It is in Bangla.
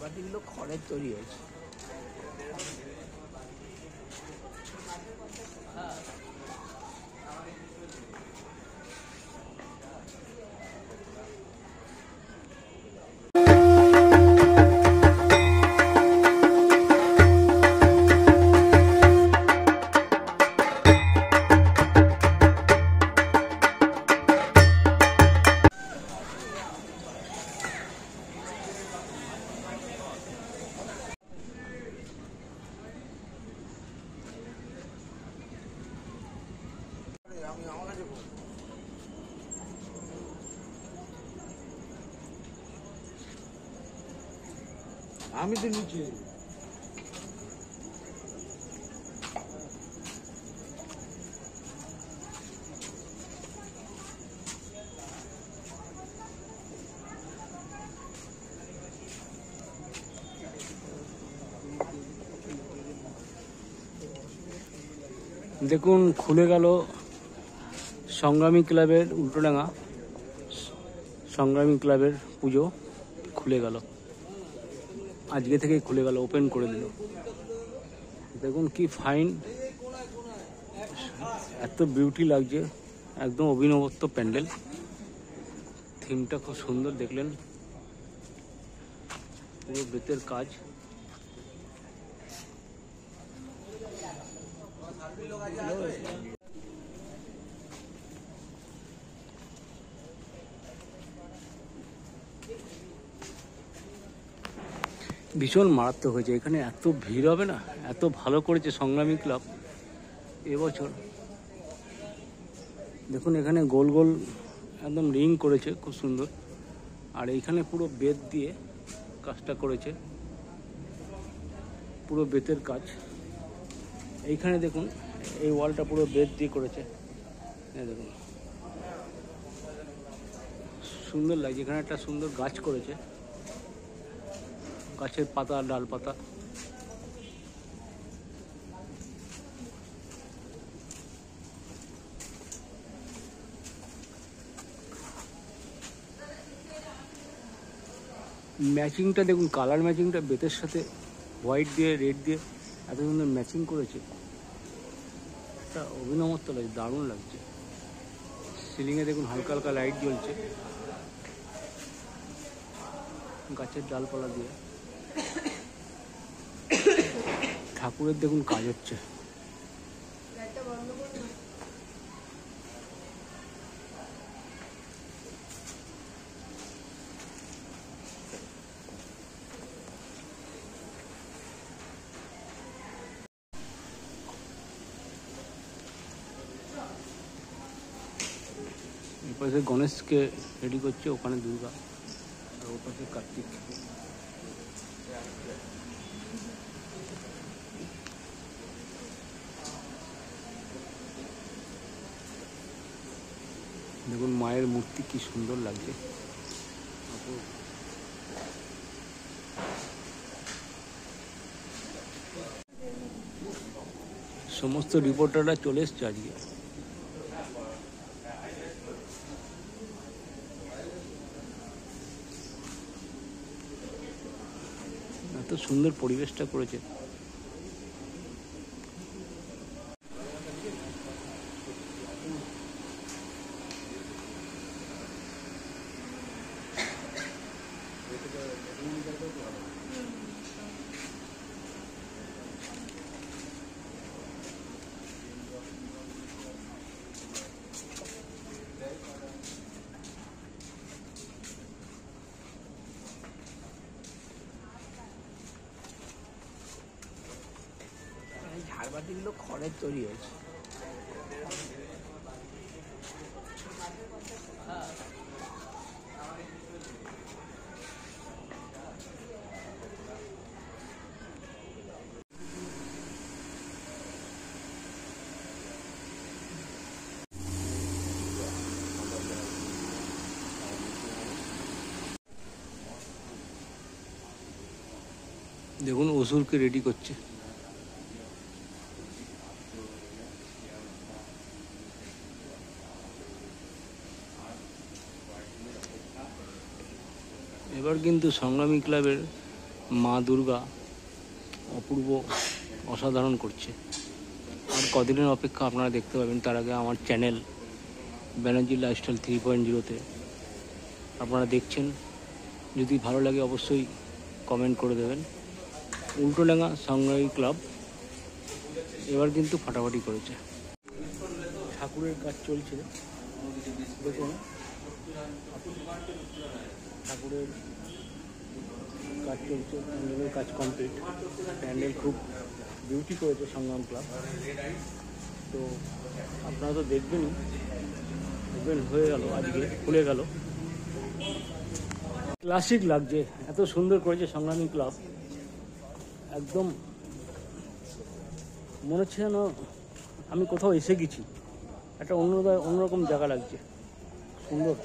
ঝাড়বাতির লোক খড়ের তৈরি হয়েছে। আমি তো নিচে দেখুন খুলে গেল সংগ্রামী ক্লাবের উল্টোডাঙ্গা সংগ্রামী ক্লাবের পুজো খুলে গেল, আজকে থেকেই খুলে গেল, ওপেন করে দিল। দেখুন কি ফাইন, এত বিউটি লাগছে, একদম অভিনবত্ব প্যান্ডেল, থিমটা খুব সুন্দর দেখলেন, পুরো বেতের কাজ। ভীষণ মারাত্মক হয়েছে, এখানে এত ভিড় হবে না, এত ভালো করেছে সংগ্রামী ক্লাব এবছর। দেখুন এখানে গোল গোল একদম রিং করেছে, খুব সুন্দর। আর এইখানে পুরো বেত দিয়ে কাজটা করেছে, পুরো বেতের কাজ। এইখানে দেখুন এই ওয়ালটা পুরো বেত দিয়ে করেছে, দেখুন সুন্দর লাগছে। এখানে একটা সুন্দর গাছ করেছে, গাছের পাতা, ডাল পাতা। ম্যাচিংটা দেখুন, কালার ম্যাচিংটা বেতের সাথে হোয়াইট দিয়ে রেড দিয়ে এত সুন্দর ম্যাচিং করেছে, একটা অভিনবত্ব লাগছে, দারুণ লাগছে। সিলিংয়ে দেখুন হালকা হালকা লাইট জ্বলছে গাছের ডালপালা দিয়ে। ঠাকুরের দেখুন কাজ হচ্ছে, এপাশে গণেশকে রেডি করছে, ওখানে দুর্গা, আর ওপাশে কার্তিক। দেখুন মায়ের মূর্তি কি সুন্দর লাগছে। সমস্ত রিপোর্টাররা চলে এসছে আজকে। এত সুন্দর পরিবেশটা করেছে। ঝাড়বাতির লোক খড়ের তৈরি হয়েছে। দেখুন অসুরকে রেডি করছে। এবার কিন্তু সংগ্রামী ক্লাবের মা দুর্গা অপূর্ব অসাধারণ করছে। আর কদিনের অপেক্ষা, আপনারা দেখতে পাবেন। তার আগে আমার চ্যানেল ব্যানার্জি লাইফস্টাইল 3.0-তে আপনারা দেখছেন। যদি ভালো লাগে অবশ্যই কমেন্ট করে দেবেন। উল্টোডাঙ্গা সংগ্রাহী ক্লাব এবার কিন্তু ফাটাফাটি করেছে। ঠাকুরের কাজ চলছে, দেখুন ঠাকুরের কাজ চলছে, প্যান্ডেলের কাজ কমপ্লিট। প্যান্ডেল খুব বিউটি করেছে সংগ্রাম ক্লাব। তো আপনারা তো দেখবেনই, ওপেন হয়ে গেল, আজকে খুলে গেল। ক্লাসিক লাগছে, এত সুন্দর করেছে সংগ্রামী ক্লাব। একদম মনে হচ্ছে যেন আমি কোথাও এসে গেছি, একটা অন্যরকম জায়গা লাগছে, সুন্দর।